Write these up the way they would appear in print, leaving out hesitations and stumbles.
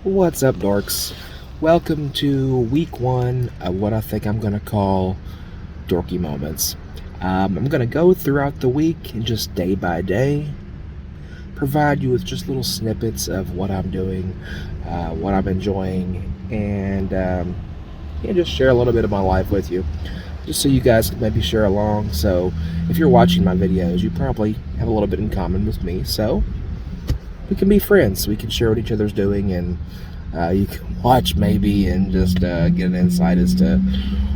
What's up, dorks? Welcome to week one of what I think I'm going to call Dorky Moments. I'm going to go throughout the week and just day by day provide you with just little snippets of what I'm doing, what I'm enjoying, and just share a little bit of my life with you, just so you guys can maybe share along. So if you're watching my videos, you probably have a little bit in common with me, so we can be friends. We can share what each other's doing, and you can watch maybe and just get an insight as to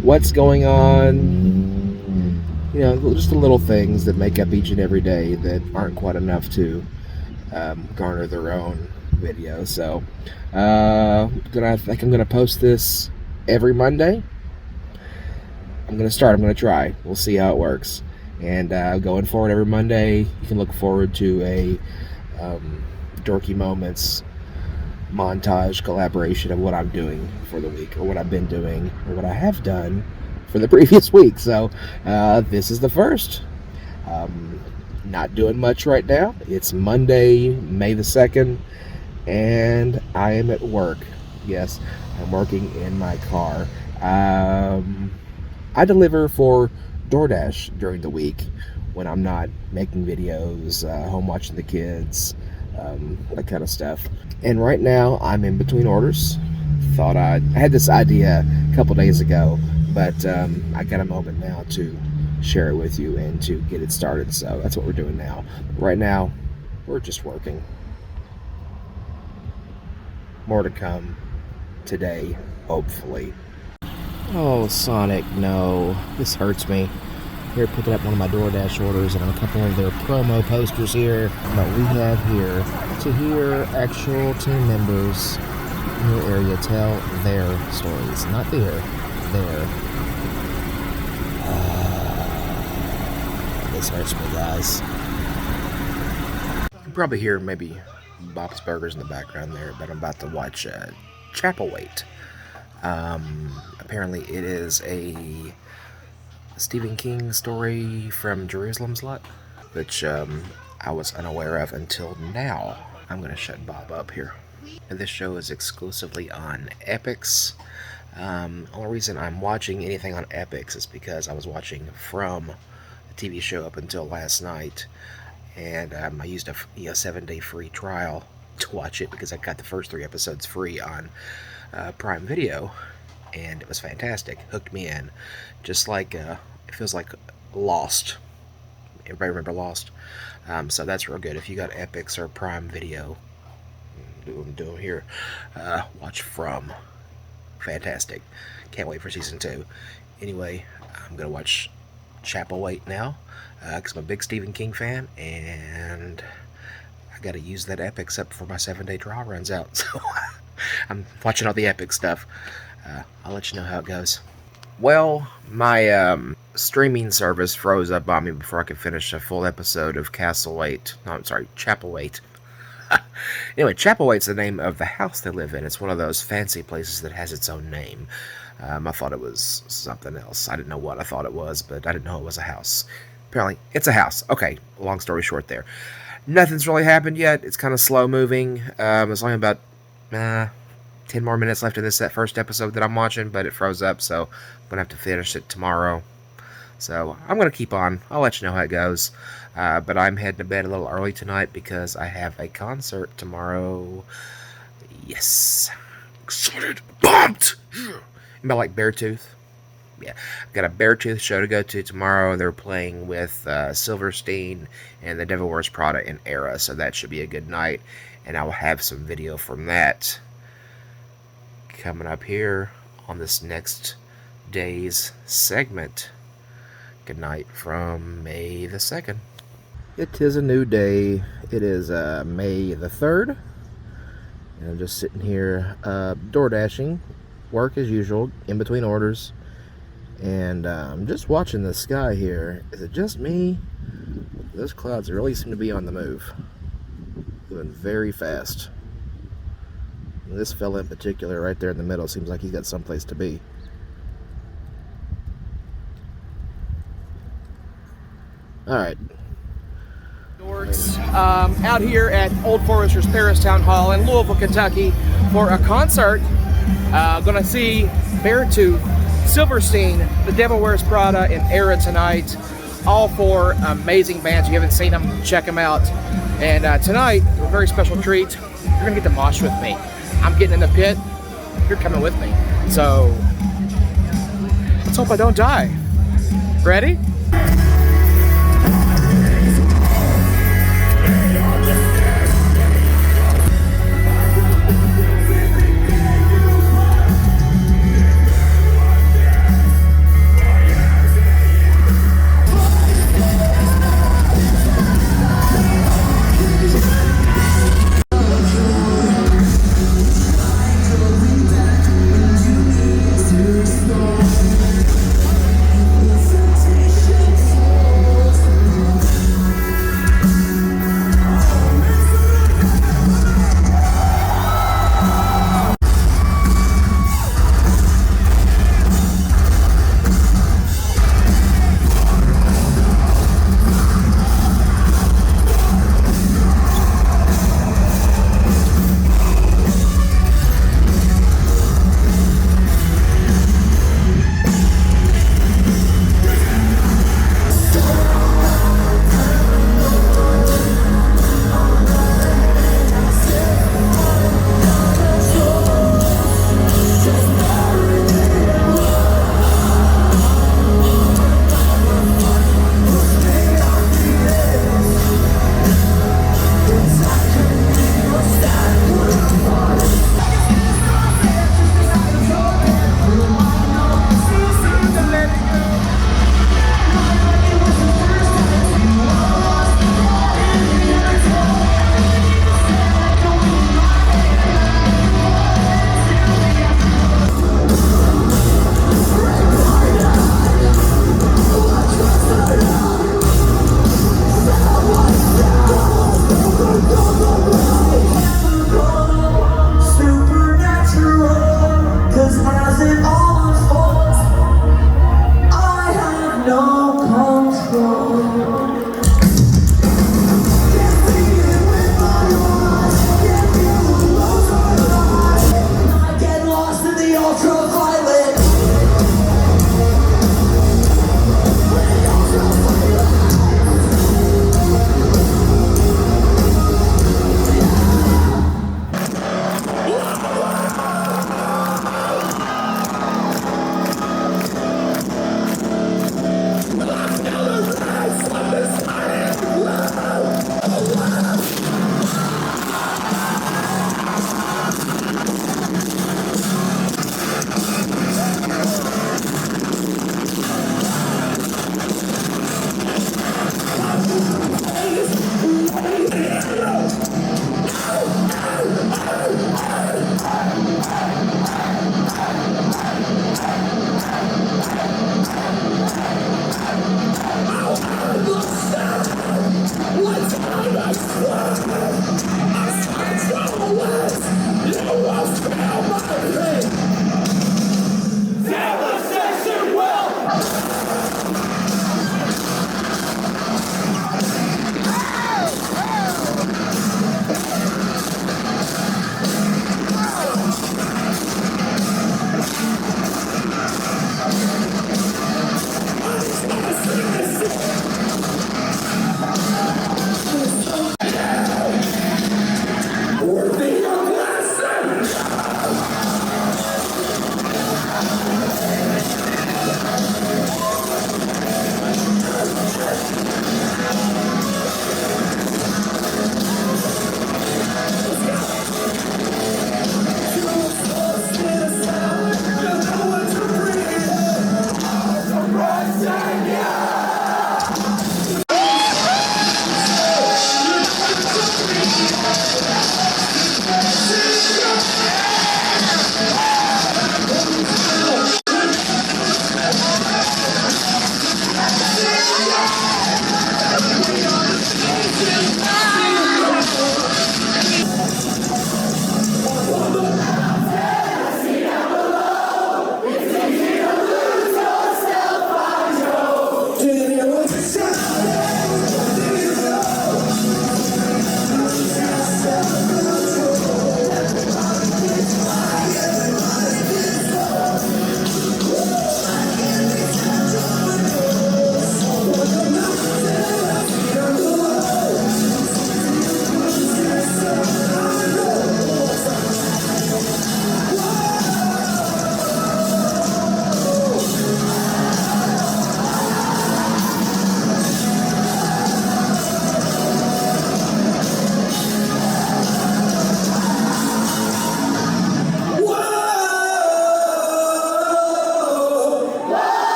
what's going on. You know, just the little things that make up each and every day that aren't quite enough to garner their own video. So I think I'm gonna post this every Monday. I'm gonna try. We'll see how it works. And going forward every Monday, you can look forward to a Dorky Moments montage collaboration of what I'm doing for the week, or what I've been doing, or what I have done for the previous week. So this is the first. Not doing much right now. It's Monday, May the 2nd, and I am at work. Yes, I'm working in my car. I deliver for DoorDash during the week when I'm not making videos, home watching the kids, that kind of stuff. And right now I'm in between orders. I had this idea a couple days ago, but I got a moment now to share it with you and to get it started. So that's what we're doing now. Right now, we're just working. More to come today, hopefully. Oh, Sonic, no. This hurts me. Here, picking up one of my DoorDash orders and a couple of their promo posters here. But we have here to hear actual team members in your area tell their stories. Not their. This hurts me, guys. You can probably hear maybe Bob's Burgers in the background there, but I'm about to watch Chapel Wait. Apparently it is a Stephen King story from Jerusalem's Lot, which I was unaware of until now. I'm going to shut Bob up here. And this show is exclusively on Epix. Only reason I'm watching anything on Epix is because I was watching From, the TV show, up until last night, and I used a 7-day free trial to watch it because I got the first 3 episodes free on Prime Video, and it was fantastic. Hooked me in, just like it feels like Lost. Everybody remember Lost? So that's real good. If you got Epix or Prime Video, do here. Watch From. Fantastic. Can't wait for season 2. Anyway, I'm gonna watch Chapel Wait now because I'm a big Stephen King fan, and I gotta use that Epix up before my 7-day trial runs out. So I'm watching all the Epix stuff. I'll let you know how it goes. Well, my streaming service froze up on me before I could finish a full episode of Chapel Wait. Anyway, Chapel Wait's the name of the house they live in. It's one of those fancy places that has its own name. I thought it was something else. I didn't know what I thought it was, but I didn't know it was a house. Apparently, it's a house. Okay, long story short there. Nothing's really happened yet. It's kind of slow moving. There's only about 10 more minutes left in that first episode that I'm watching, but it froze up, so I'm going to have to finish it tomorrow. So I'm going to keep on. I'll let you know how it goes. But I'm heading to bed a little early tonight because I have a concert tomorrow. Yes. Excited. Pumped! About like Beartooth. Yeah. I've got a Beartooth show to go to tomorrow. They're playing with Silverstein and the Devil Wears Prada in Era, so that should be a good night. And I will have some video from that coming up here on this next day's segment. Good night from May the 2nd. It is a new day. It is May the 3rd. And I'm just sitting here door dashing, work as usual, in between orders. And I'm just watching the sky here. Is it just me? Those clouds really seem to be on the move. Moving very fast. And this fella in particular right there in the middle seems like he's got someplace to be. Alright. Dorks, out here at Old Foresters Paris Town Hall in Louisville, Kentucky for a concert. Gonna see Beartooth, Silverstein, The Devil Wears Prada, and Era tonight. All four amazing bands. If you haven't seen them, check them out. And tonight, a very special treat. You're gonna get to mosh with me. I'm getting in the pit. You're coming with me. So let's hope I don't die. Ready?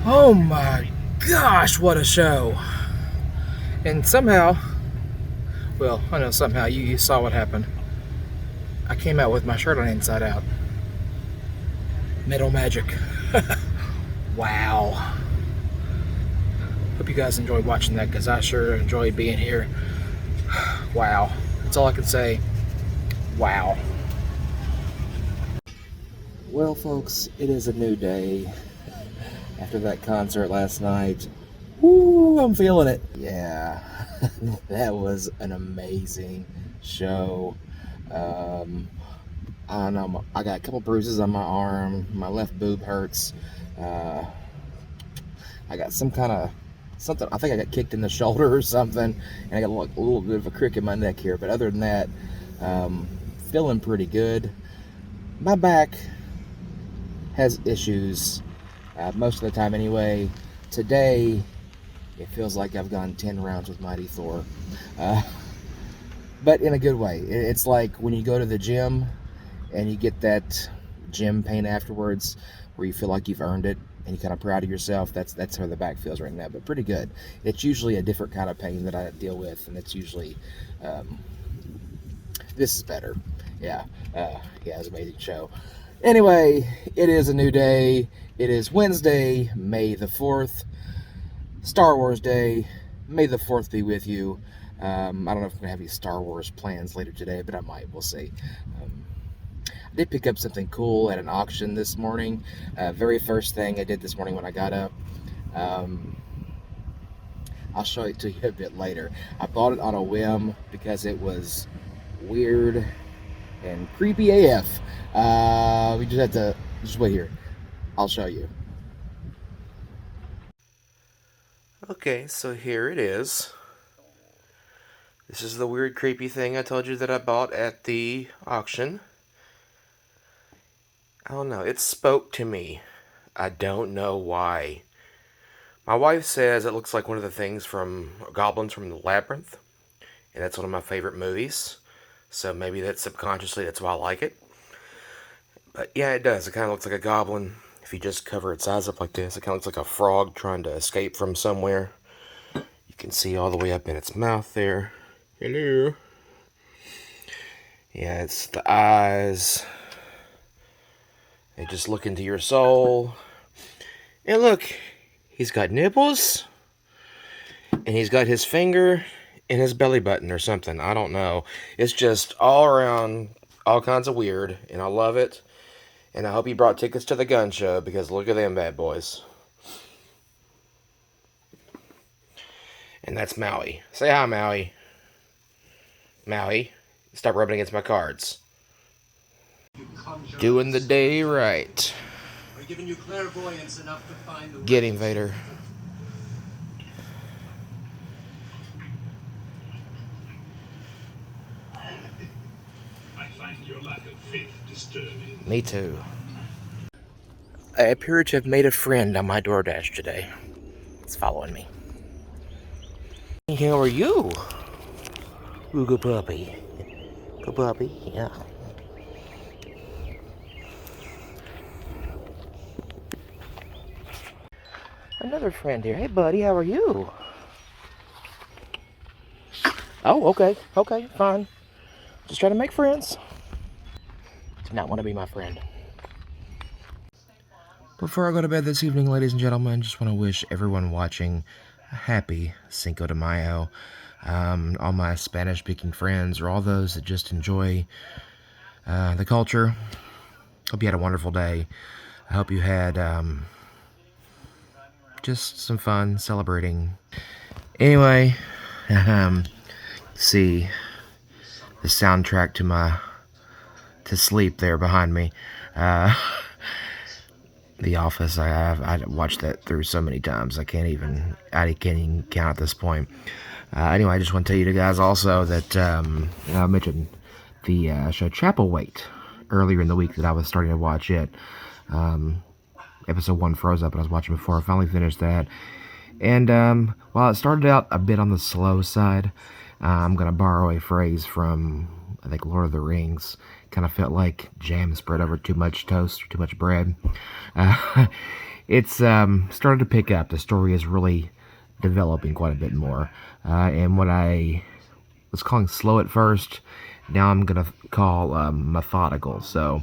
Oh my gosh, what a show. And somehow, well, I know somehow you saw what happened. I came out with my shirt on inside out. Metal magic. Wow. Hope you guys enjoyed watching that, because I sure enjoyed being here. Wow. That's all I can say. Wow. Well, folks, it is a new day. After that concert last night, woo, I'm feeling it. Yeah, that was an amazing show. I don't know, I got a couple bruises on my arm. My left boob hurts. I got some kind of something. I think I got kicked in the shoulder or something, and I got a little bit of a crick in my neck here. But other than that, feeling pretty good. My back has issues most of the time anyway. Today, it feels like I've gone 10 rounds with Mighty Thor. But in a good way. It's like when you go to the gym and you get that gym pain afterwards where you feel like you've earned it and you're kind of proud of yourself. That's how the back feels right now, but pretty good. It's usually a different kind of pain that I deal with, and it's usually this is better. Yeah, it was an amazing show. Anyway, it is a new day. It is Wednesday, May the 4th, Star Wars Day. May the 4th be with you. I don't know if I'm going to have any Star Wars plans later today, but I might. We'll see. I did pick up something cool at an auction this morning. Very first thing I did this morning when I got up. I'll show it to you a bit later. I bought it on a whim because it was weird and creepy AF. We just have to just wait here. I'll show you. Okay, so here it is. This is the weird creepy thing I told you that I bought at the auction. I don't know, it spoke to me. I don't know why. My wife says it looks like one of the things from Goblins from the Labyrinth, and that's one of my favorite movies. So maybe that's subconsciously, that's why I like it. But yeah, it does. It kind of looks like a goblin. If you just cover its eyes up like this, it kind of looks like a frog trying to escape from somewhere. You can see all the way up in its mouth there. Hello. Yeah, it's the eyes. They just look into your soul. And look, he's got nipples. And he's got his finger in his belly button or something. I don't know. It's just all around, all kinds of weird. And I love it. And I hope he brought tickets to the gun show, because look at them bad boys. And that's Maui. Say hi, Maui. Maui, stop rubbing against my cards. Doing the day right. Giving you clairvoyance enough to find the Get him, Vader. I find your lack of faith disturbing. Me too. I appear to have made a friend on my DoorDash today. It's following me. How are you? Ooh, good puppy. Good puppy, yeah. Another friend here. Hey, buddy, how are you? Oh, okay, fine. Just trying to make friends. Do not want to be my friend. Before I go to bed this evening, ladies and gentlemen, just want to wish everyone watching a happy Cinco de Mayo. All my Spanish-speaking friends, or all those that just enjoy the culture. Hope you had a wonderful day. I hope you had just some fun celebrating. Anyway, see the soundtrack to sleep there behind me. The Office. I watched that through so many times. I can't even count at this point. Anyway, I just want to tell you guys also that I mentioned the show Chapel Wait earlier in the week that I was starting to watch it. Episode 1 froze up, and I was watching before. I finally finished that. And while it started out a bit on the slow side, I'm going to borrow a phrase from, I think, Lord of the Rings. Kind of felt like jam spread over too much toast or too much bread. it's started to pick up. The story is really developing quite a bit more. And what I was calling slow at first, now I'm going to call methodical. So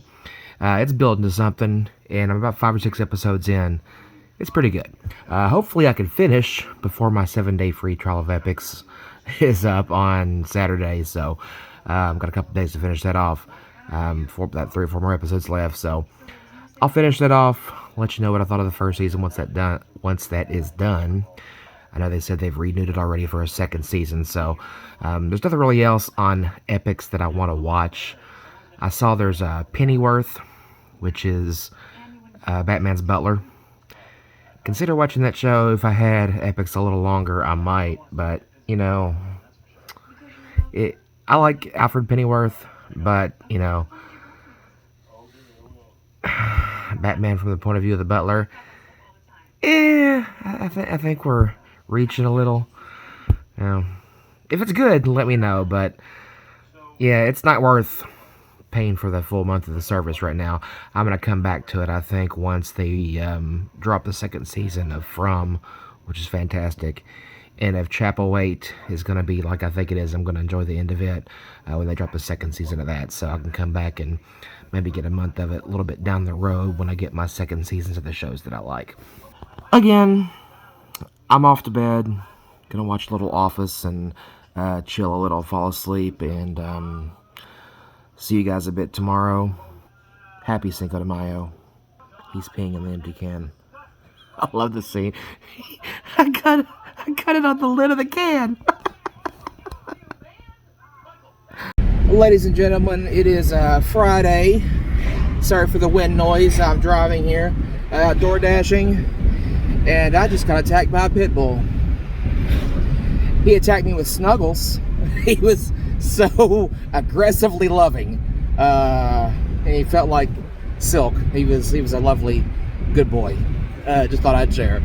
it's building to something, and I'm about 5 or 6 episodes in. It's pretty good. Hopefully I can finish before my 7-day free trial of Epics is up on Saturday. So I've got a couple days to finish that off. For that 3 or 4 more episodes left. So I'll finish that off. Let you know what I thought of the first season once that is done. I know they said they've renewed it already for a second season. So there's nothing really else on Epics that I want to watch. I saw there's Pennyworth, which is Batman's butler. Consider watching that show. If I had Epics a little longer, I might. But, you know, I like Alfred Pennyworth, but, you know, Batman from the point of view of the butler, I think we're reaching a little. You know, if it's good, let me know. But, yeah, it's not worth paying for the full month of the service right now. I'm going to come back to it, I think, once they drop the second season of From, which is fantastic. And if Chapel 8 is going to be like I think it is, I'm going to enjoy the end of it when they drop the second season of that. So I can come back and maybe get a month of it a little bit down the road when I get my second seasons of the shows that I like. Again, I'm off to bed. Going to watch a little Office and chill a little, fall asleep, and see you guys a bit tomorrow. Happy Cinco de Mayo. He's peeing in the empty can. I love this scene. I got it on the lid of the can. Ladies and gentlemen, it is Friday. Sorry for the wind noise. I'm driving here, door dashing, and I just got attacked by a pit bull. He attacked me with Snuggles. He was so aggressively loving, and he felt like silk. He was a lovely, good boy. Just thought I'd share.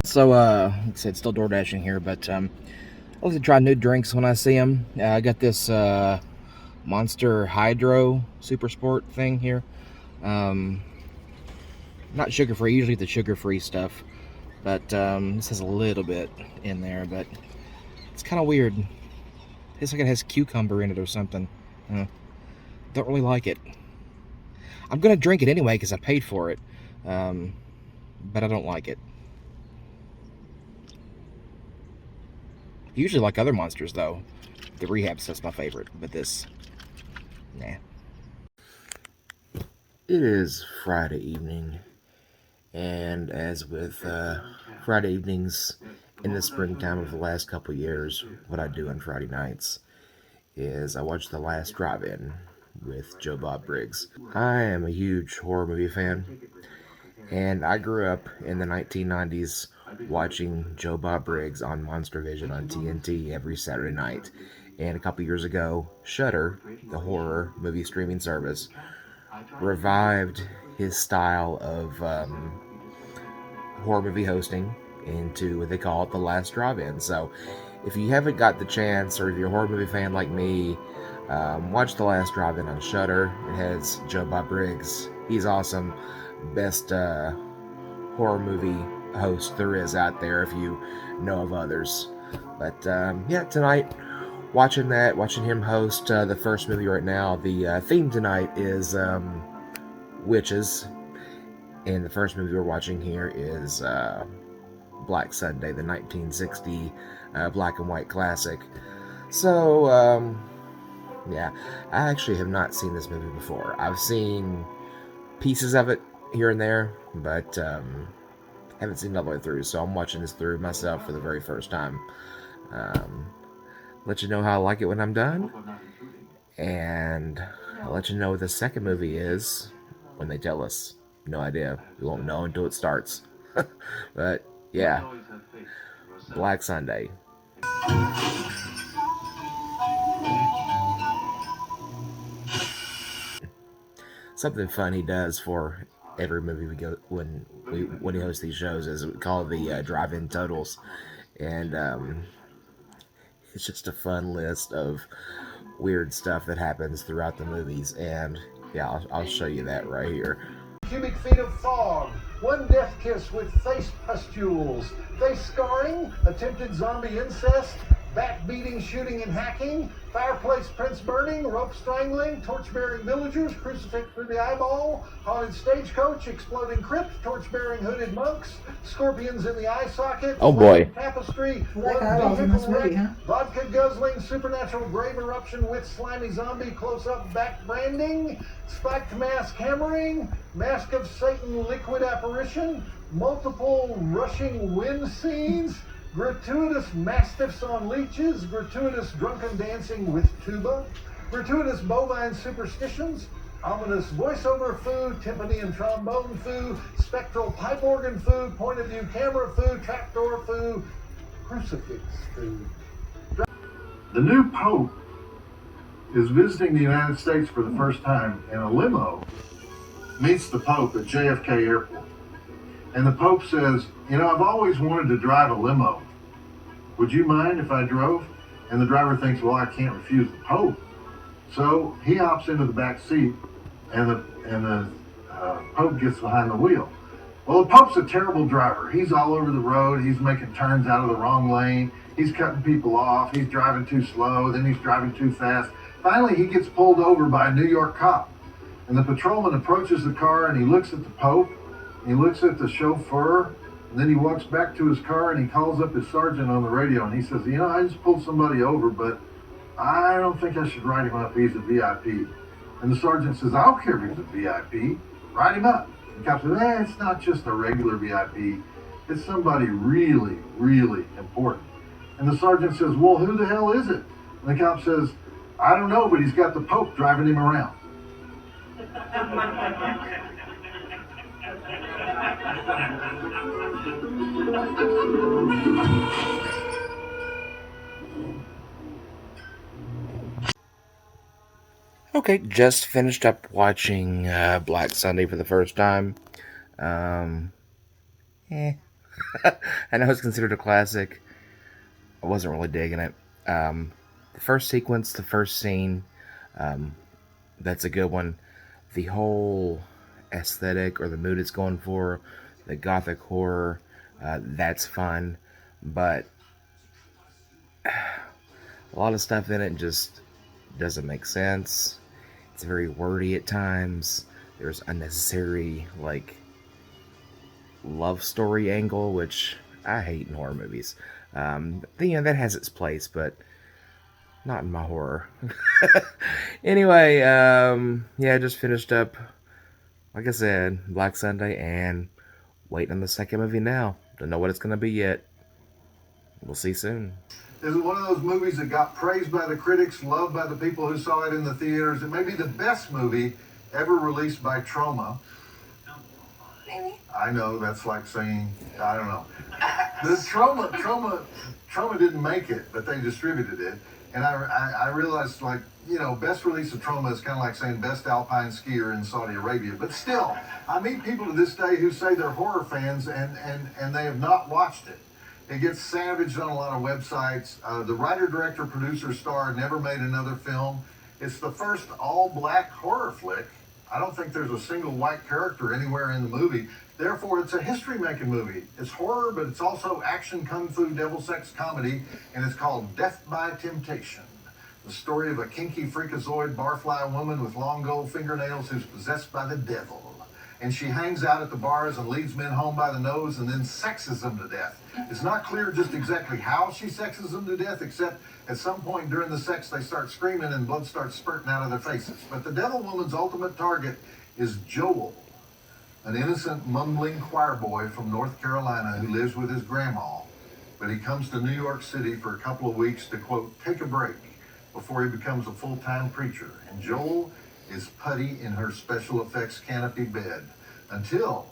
So, like I said, still door dashing here, but I like to try new drinks when I see them. I got this Monster Hydro Super Sport thing here. Not sugar-free. Usually the sugar-free stuff, but this has a little bit in there, but it's kind of weird. It's like it has cucumber in it or something. Don't really like it. I'm gonna drink it anyway because I paid for it, but I don't like it. Usually like other monsters though. The Rehab stuff's my favorite, but this, nah. It is Friday evening, and as with Friday evenings in the springtime of the last couple years, what I do on Friday nights is I watch The Last Drive-In with Joe Bob Briggs. I am a huge horror movie fan, and I grew up in the 1990s watching Joe Bob Briggs on Monster Vision on TNT every Saturday night. And a couple years ago, Shudder, the horror movie streaming service, revived his style of horror movie hosting into what they call it, The Last Drive-In. So if you haven't got the chance, or if you're a horror movie fan like me, watch The Last Drive-In on Shudder. It has Joe Bob Briggs. He's awesome. Best horror movie host there is out there if you know of others. But yeah, tonight, watching him host the first movie right now. The theme tonight is witches, and the first movie we're watching here is Black Sunday, the 1960 black and white classic. So yeah, I actually have not seen this movie before. I've seen pieces of it here and there, but haven't seen it all the way through, so I'm watching this through myself for the very first time. Let you know how I like it when I'm done, and I'll let you know what the second movie is when they tell us. No idea. We won't know until it starts. But yeah, Black Sunday. Something fun he does for every movie we go when he hosts these shows is we call it the drive-in totals, and it's just a fun list of weird stuff that happens throughout the movies. And yeah, I'll show you that right here. Cubic feet of fog One death kiss with face pustules, face scarring, attempted zombie incest, bat beating, shooting, and hacking, fireplace prints burning, rope strangling, torch-bearing villagers, crucifix through the eyeball, haunted stagecoach, exploding crypt, torch-bearing hooded monks, scorpions in the eye socket, Oh boy. tapestry, That guy was in this movie, huh? vodka guzzling, supernatural grave eruption with slimy zombie close-up back branding, spiked mask hammering, mask of Satan liquid apparition, multiple rushing wind scenes, gratuitous mastiffs on leeches, gratuitous drunken dancing with tuba, gratuitous bovine superstitions, ominous voiceover foo, timpani and trombone foo, spectral pipe organ foo, point of view camera foo, trapdoor foo, crucifix foo. The new Pope is visiting the United States for the first time, and a limo meets the Pope at JFK Airport. And the Pope says, you know, I've always wanted to drive a limo. Would you mind if I drove? And the driver thinks, well, I can't refuse the Pope. So he hops into the back seat, and the Pope gets behind the wheel. Well, the Pope's a terrible driver. He's all over the road. He's making turns out of the wrong lane. He's cutting people off. He's driving too slow. Then he's driving too fast. Finally, he gets pulled over by a New York cop. And the patrolman approaches the car, and he looks at the Pope. He looks at the chauffeur. And then he walks back to his car, and he calls up his sergeant on the radio. And he says, you know, I just pulled somebody over, but I don't think I should write him up. He's a VIP. And the sergeant says, I don't care if he's a VIP. Write him up. And the cop says, it's not just a regular VIP. It's somebody really, really important. And the sergeant says, well, who the hell is it? And the cop says, I don't know, but he's got the Pope driving him around. Okay, just finished up watching Black Sunday for the first time. I know it's considered a classic. I wasn't really digging it. The first sequence, the first scene, that's a good one. The whole aesthetic or the mood it's going for, the gothic horror, that's fun. But a lot of stuff in it just doesn't make sense. It's very wordy at times. There's unnecessary, like, love story angle, which I hate in horror movies. That has its place, but not in my horror. Anyway, just finished up, like I said, Black Sunday, and waiting on the second movie now. Don't know what it's going to be yet. We'll see soon. Is it one of those movies that got praised by the critics, loved by the people who saw it in the theaters? It may be the best movie ever released by Troma. Maybe. I know, that's like saying, I don't know. The Troma didn't make it, but they distributed it. And I realized, like, you know, best release of Troma is kind of like saying best alpine skier in Saudi Arabia. But still, I meet people to this day who say they're horror fans and they have not watched it. It gets savaged on a lot of websites. The writer, director, producer, star never made another film. It's the first all-black horror flick. I don't think there's a single white character anywhere in the movie. Therefore, it's a history-making movie. It's horror, but it's also action, kung fu, devil sex comedy, and it's called Death by Temptation. The story of a kinky, freakazoid, barfly woman with long gold fingernails who's possessed by the devil. And she hangs out at the bars and leads men home by the nose and then sexes them to death. It's not clear just exactly how she sexes them to death, except at some point during the sex they start screaming and blood starts spurting out of their faces. But the devil woman's ultimate target is Joel, an innocent, mumbling choir boy from North Carolina who lives with his grandma. But he comes to New York City for a couple of weeks to, quote, take a break before he becomes a full-time preacher. And Joel is putty in her special effects canopy bed until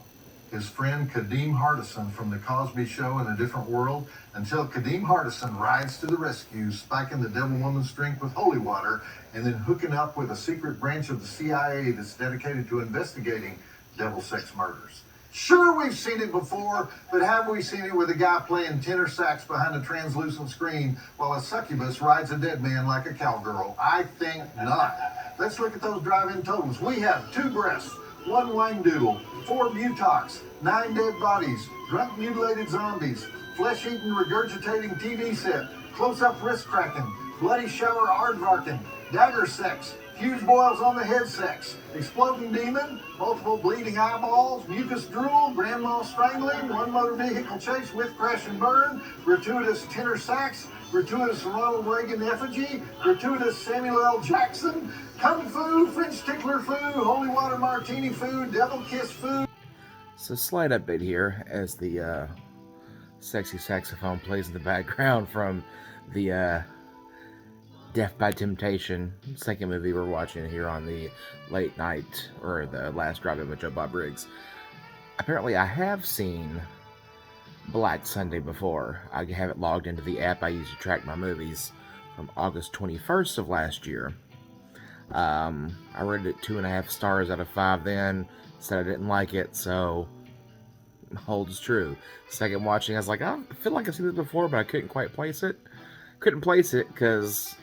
his friend Kadeem Hardison from The Cosby Show in a Different World, until Kadeem Hardison rides to the rescue, spiking the devil woman's drink with holy water, and then hooking up with a secret branch of the CIA that's dedicated to investigating devil sex murders. Sure, we've seen it before, but have we seen it with a guy playing tenor sax behind a translucent screen while a succubus rides a dead man like a cowgirl? I think not. Let's look at those drive-in totals. We have 2 breasts, 1 wang doodle, 4 butox, 9 dead bodies, drunk mutilated zombies, flesh-eating regurgitating TV set, close-up wrist cracking, bloody shower aardvarking, dagger sex, fuse boils on the head sex, exploding demon, multiple bleeding eyeballs, mucus drool, grandma strangling, 1 motor vehicle chase with crash and burn, gratuitous tenor sax, gratuitous Ronald Reagan effigy, gratuitous Samuel L. Jackson, kung fu, French tickler food, holy water martini food, devil kiss food. So slight update here as the sexy saxophone plays in the background from the Death by Temptation, second movie we're watching here on the late night, or the last drive-in with Joe Bob Briggs. Apparently I have seen Black Sunday before. I have it logged into the app I use to track my movies from August 21st of last year. I rated it 2.5 stars out of 5 then, said I didn't like it, so holds true. Second watching, I was like, I feel like I've seen this before, but I couldn't quite place it. Couldn't place it because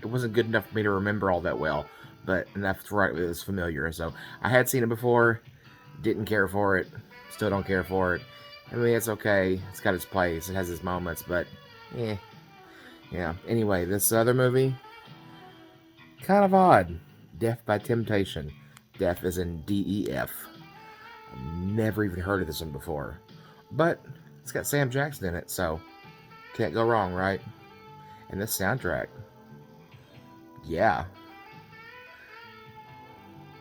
it wasn't good enough for me to remember all that well, but enough to write it was familiar. So I had seen it before, didn't care for it, still don't care for it. I mean, it's okay, it's got its place, it has its moments, but yeah. Anyway, this other movie, kind of odd. Death by Temptation. Death is in DEF. I've never even heard of this one before, but it's got Sam Jackson in it, so can't go wrong, right? And this soundtrack, yeah.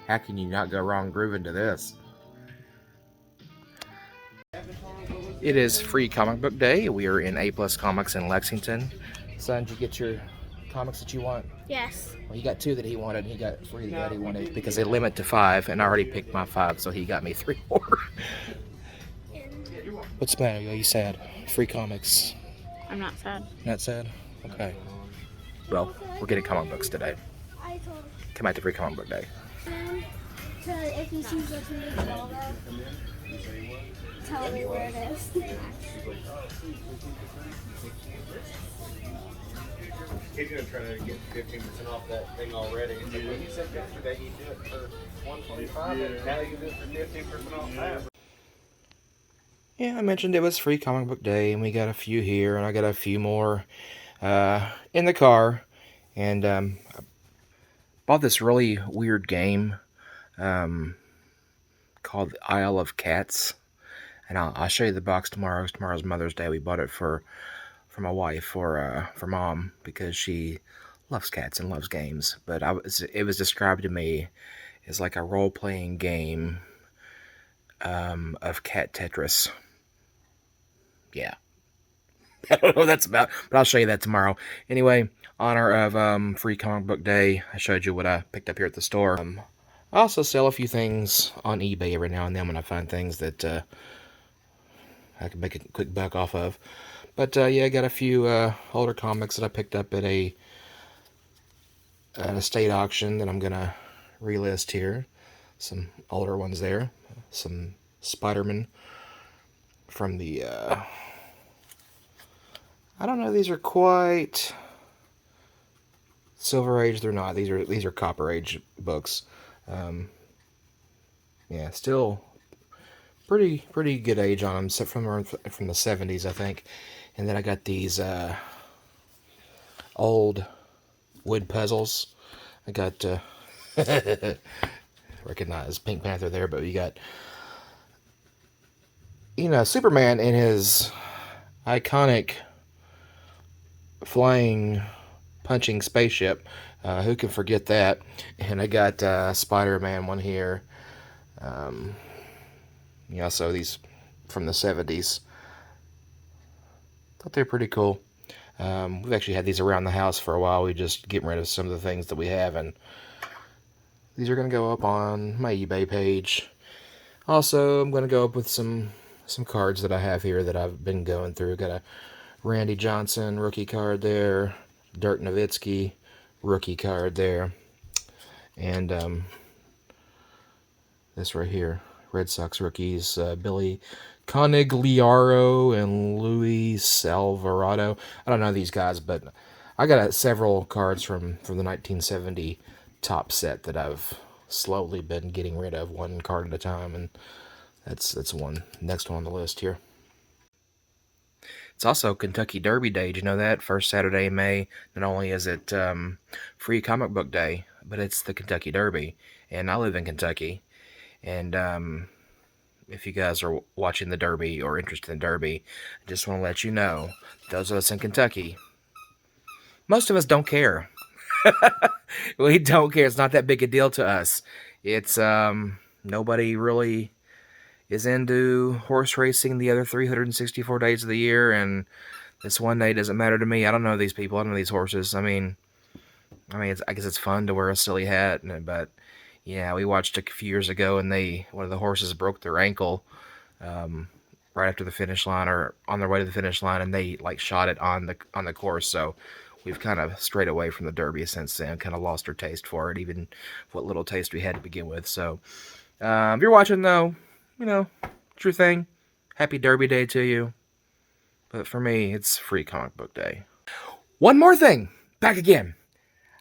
How can you not go wrong grooving to this? It is Free Comic Book Day. We are in A+ Comics in Lexington. Son, did you get your comics that you want? Yes. Well, he got 2 that he wanted, and he got 3 that he wanted because they limit to 5, and I already picked my 5, so he got me 3 more. What's the matter? Are you sad? Free comics. I'm not sad. Not sad? Okay. Well, we're getting comic books today. Come out to Free Comic Book Day. So if he sees what's in the ball, tell me where it is. He's gonna try to get 15% off that thing already. When you said yesterday you do it for $125, and now you do it for 15% off that. Yeah, I mentioned it was Free Comic Book Day, and we got a few here, and I got a few more in the car. And I bought this really weird game called the Isle of Cats. And I'll show you the box tomorrow. Tomorrow's Mother's Day. We bought it for my wife, for Mom, because she loves cats and loves games. But it was described to me as like a role-playing game of cat Tetris. Yeah. I don't know what that's about, but I'll show you that tomorrow. Anyway, honor of Free Comic Book Day, I showed you what I picked up here at the store. I also sell a few things on eBay every now and then when I find things that I can make a quick buck off of. But yeah, I got a few older comics that I picked up at an estate auction that I'm gonna relist here. Some older ones there. Some Spider-Man from the I don't know, these are quite Silver Age, they're not. These are Copper Age books. Yeah, still pretty good age on them, except from the 70s, I think. And then I got these old wood puzzles. I got recognize Pink Panther there, but you got, you know, Superman in his iconic flying, punching spaceship. Who can forget that? And I got Spider-Man one here. Yeah, so these from the 70s. Thought they were pretty cool. We've actually had these around the house for a while. We just getting rid of some of the things that we have, and these are going to go up on my eBay page. Also, I'm going to go up with some cards that I have here that I've been going through. Got a Randy Johnson rookie card there, Dirk Nowitzki rookie card there, and this right here, Red Sox rookies, Billy Conigliaro and Luis Alvarado. I don't know these guys, but I got several cards from the 1970 top set that I've slowly been getting rid of, one card at a time, and That's one next one on the list here. It's also Kentucky Derby Day. Did you know that? First Saturday in May. Not only is it Free Comic Book Day, but it's the Kentucky Derby. And I live in Kentucky. And if you guys are watching the Derby or interested in Derby, I just want to let you know, those of us in Kentucky, most of us don't care. We don't care. It's not that big a deal to us. It's nobody really is into horse racing the other 364 days of the year, and this one day doesn't matter to me. I don't know these people. I don't know these horses. I mean, I guess it's fun to wear a silly hat, but yeah, we watched a few years ago, and one of the horses broke their ankle right after the finish line, or on their way to the finish line, and they like shot it on the course. So we've kind of strayed away from the Derby since then. Kind of lost our taste for it, even what little taste we had to begin with. So if you're watching though, true thing. Happy Derby Day to you. But for me, it's Free Comic Book Day. One more thing. Back again.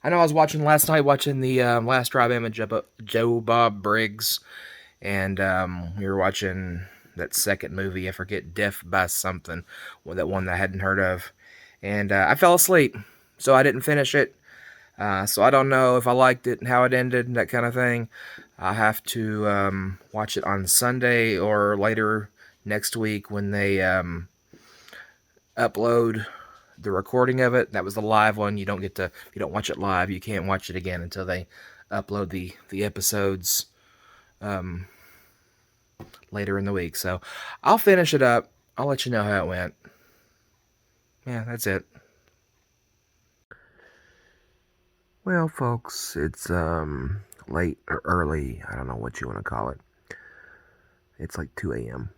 I know I was watching last night, the Last Drive Image of Joe Bob Briggs. And we were watching that second movie. I forget, Death by Something. That one that I hadn't heard of. And I fell asleep. So I didn't finish it. So I don't know if I liked it and how it ended and that kind of thing. I have to watch it on Sunday or later next week when they upload the recording of it. That was the live one. You don't watch it live, you can't watch it again until they upload the episodes later in the week. So I'll finish it up. I'll let you know how it went. Yeah, that's it. Well, folks, it's late or early. I don't know what you want to call it. It's like 2 a.m.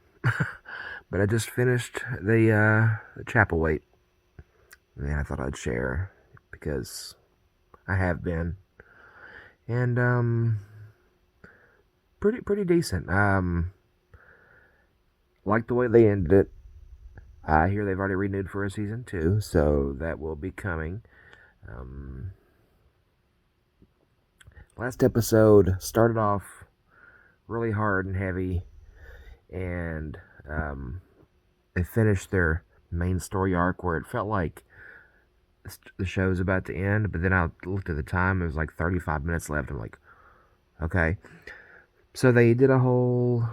But I just finished the chapel wait. And I thought I'd share because I have been. And pretty decent. Like the way they ended it. I hear they've already renewed for a season 2, so that will be coming. Last episode started off really hard and heavy, and they finished their main story arc where it felt like the show's about to end, but then I looked at the time, it was like 35 minutes left. I'm like, okay. So they did a whole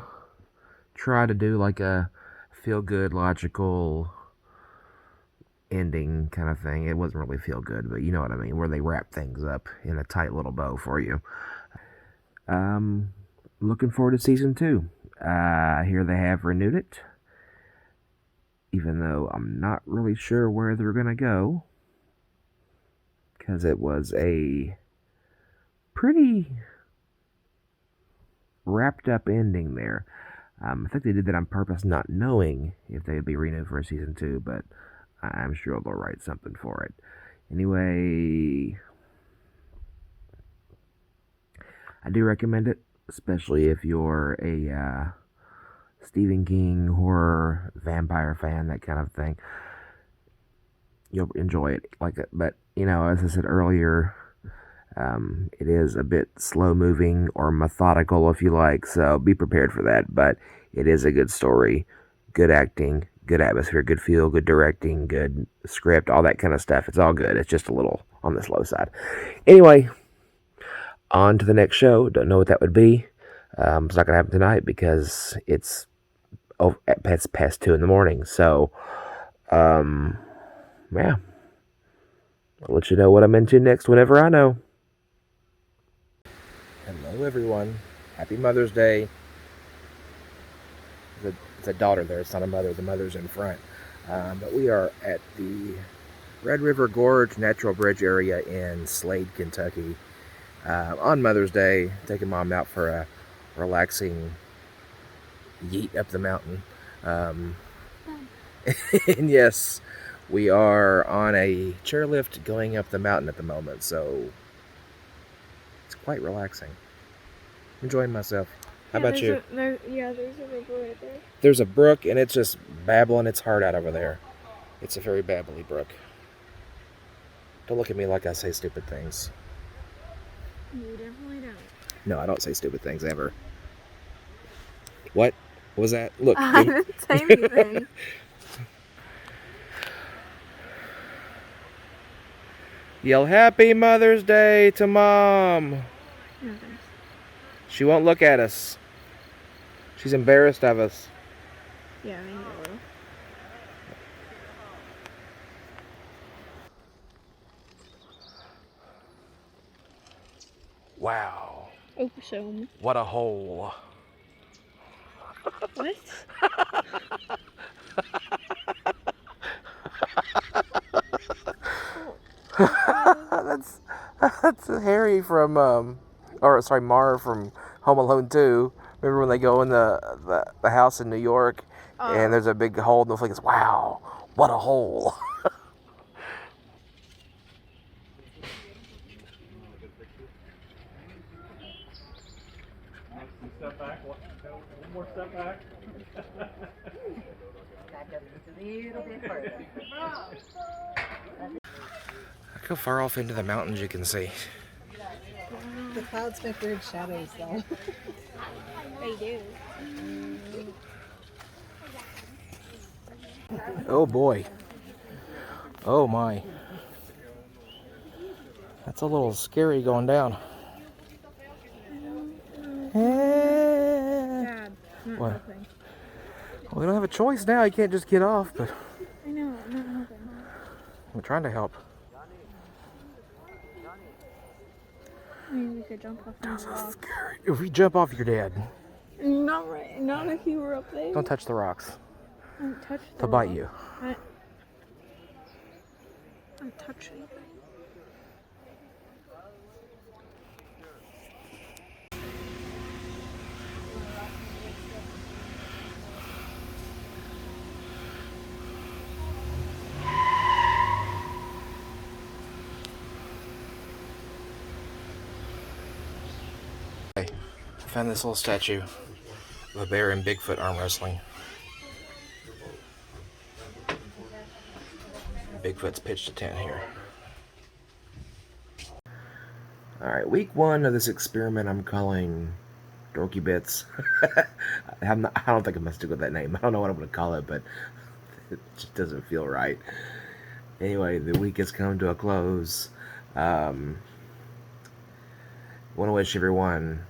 try to do like a feel-good, logical ending kind of thing. It wasn't really feel-good, but you know what I mean, where they wrap things up in a tight little bow for you. Looking forward to season 2. I hear they have renewed it, even though I'm not really sure where they're gonna go, because it was a pretty wrapped up ending there. I think they did that on purpose, not knowing if they'd be renewed for a season 2, but I'm sure they'll write something for it. Anyway, I do recommend it, especially if you're a Stephen King horror vampire fan, that kind of thing. You'll enjoy it like it. But as I said earlier, it is a bit slow moving or methodical, if you like, so be prepared for that. But it is a good story, good acting, good atmosphere, good feel, good directing, good script, all that kind of stuff. It's all good. It's just a little on the slow side. Anyway, on to the next show. Don't know what that would be. It's not going to happen tonight because it's past 2 in the morning. So, yeah. I'll let you know what I'm into next whenever I know. Hello, everyone. Happy Mother's Day. It's a daughter there. It's not a mother. The mother's in front. But we are at the Red River Gorge Natural Bridge area in Slade, Kentucky. On Mother's Day, taking Mom out for a relaxing yeet up the mountain. And yes, we are on a chairlift going up the mountain at the moment, so it's quite relaxing. Enjoying myself. How about you? There's a river right there. There's a brook, and it's just babbling its heart out over there. It's a very babbly brook. Don't look at me like I say stupid things. You definitely don't. No, I don't say stupid things ever. What? What was that? Look. I didn't say anything. Yell Happy Mother's Day to Mom. She won't look at us. She's embarrassed of us. Yeah, I know. Wow. Oh, so. What a hole. What? That's Harry from Mar from Home Alone 2. Remember when they go in the house in New York and there's a big hole in the floor? Wow, what a hole. Step back. One more step back. Back up just a little bit further. Look how far off into the mountains you can see. The clouds make weird shadows, though. They do. Oh boy. Oh my. That's a little scary going down. Dad, not What? helping. Well, we don't have a choice now. You can't just get off, but I know, I'm not helping. we're trying to help. Maybe we could jump off the rock. Scary. If we jump off, you're dead. Not right. Not if you were up there. Don't touch the rocks. Don't touch the They'll bite rock. you. Don't touch anything. I found this little statue of a bear and Bigfoot arm wrestling. Bigfoot's pitched a tent here. Alright, week 1 of this experiment I'm calling Dorky Bits. I don't think I'm going to stick with that name. I don't know what I'm going to call it, but it just doesn't feel right. Anyway, the week has come to a close. I want to wish everyone,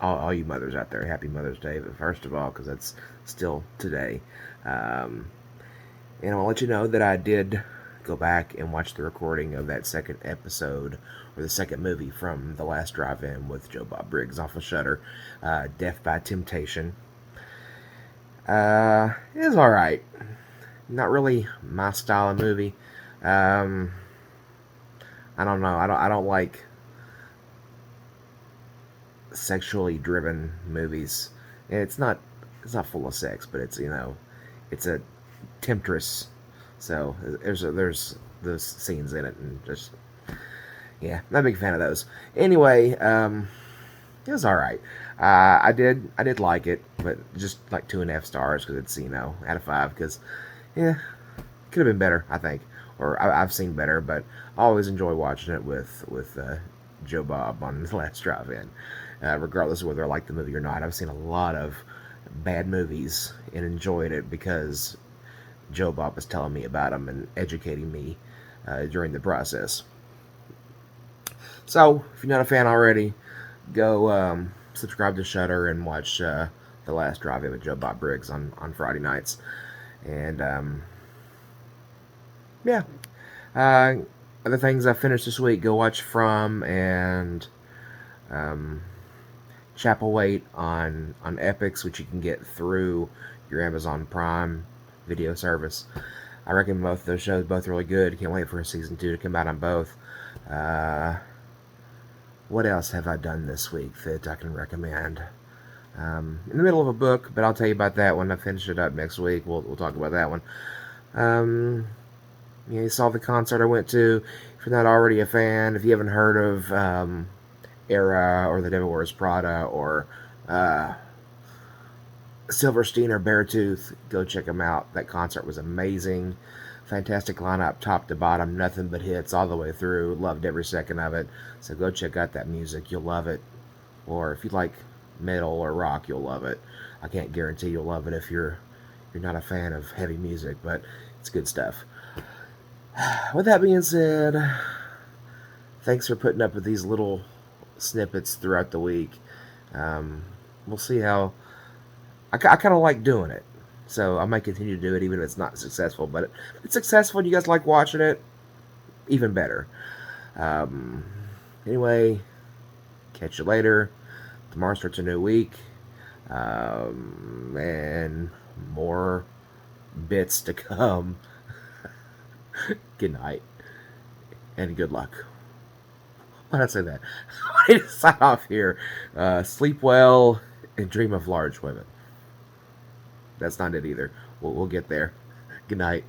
all you mothers out there, happy Mother's Day, but first of all, because that's still today. And I'll let you know that I did go back and watch the recording of that second episode, or the second movie from The Last Drive-In with Joe Bob Briggs off of Shudder, Death by Temptation. It was alright. Not really my style of movie. I don't know. I don't like sexually driven movies. It's not full of sex, but it's, you know, it's a temptress. So there's those scenes in it, and just, yeah, not a big fan of those. Anyway, it was all right. I did like it, but just like 2.5 stars because it's, you know, out of 5, because yeah, could have been better, I think, or I've seen better, but I always enjoy watching it with Joe Bob on The Last Drive-In. Regardless of whether I like the movie or not, I've seen a lot of bad movies and enjoyed it because Joe Bob was telling me about them and educating me during the process. So, if you're not a fan already, go subscribe to Shudder and watch The Last Drive-In with Joe Bob Briggs on Friday nights. And, yeah. Other things I finished this week, go watch From and Chapel Wait on Epix, which you can get through your Amazon Prime video service. I recommend both of those shows, both really good. Can't wait for season 2 to come out on both. What else have I done this week that I can recommend? In the middle of a book, but I'll tell you about that when I finish it up next week. We'll talk about that one. Yeah, you saw the concert I went to. If you're not already a fan, if you haven't heard of Era or The Devil Wears Prada or Silverstein or Beartooth, go check them out. That concert was amazing. Fantastic lineup, top to bottom, nothing but hits all the way through. Loved every second of it. So go check out that music. You'll love it. Or if you like metal or rock, you'll love it. I can't guarantee you'll love it if you're not a fan of heavy music, but it's good stuff. With that being said, thanks for putting up with these little snippets throughout the week. We'll see how... I kind of like doing it, so I might continue to do it even if it's not successful, but if it's successful and you guys like watching it, even better. Anyway, catch you later. Tomorrow starts a new week, and more bits to come. Good night, and good luck. Why did I say that? I need to sign off here. Sleep well and dream of large women. That's not it either. We'll get there. Good night.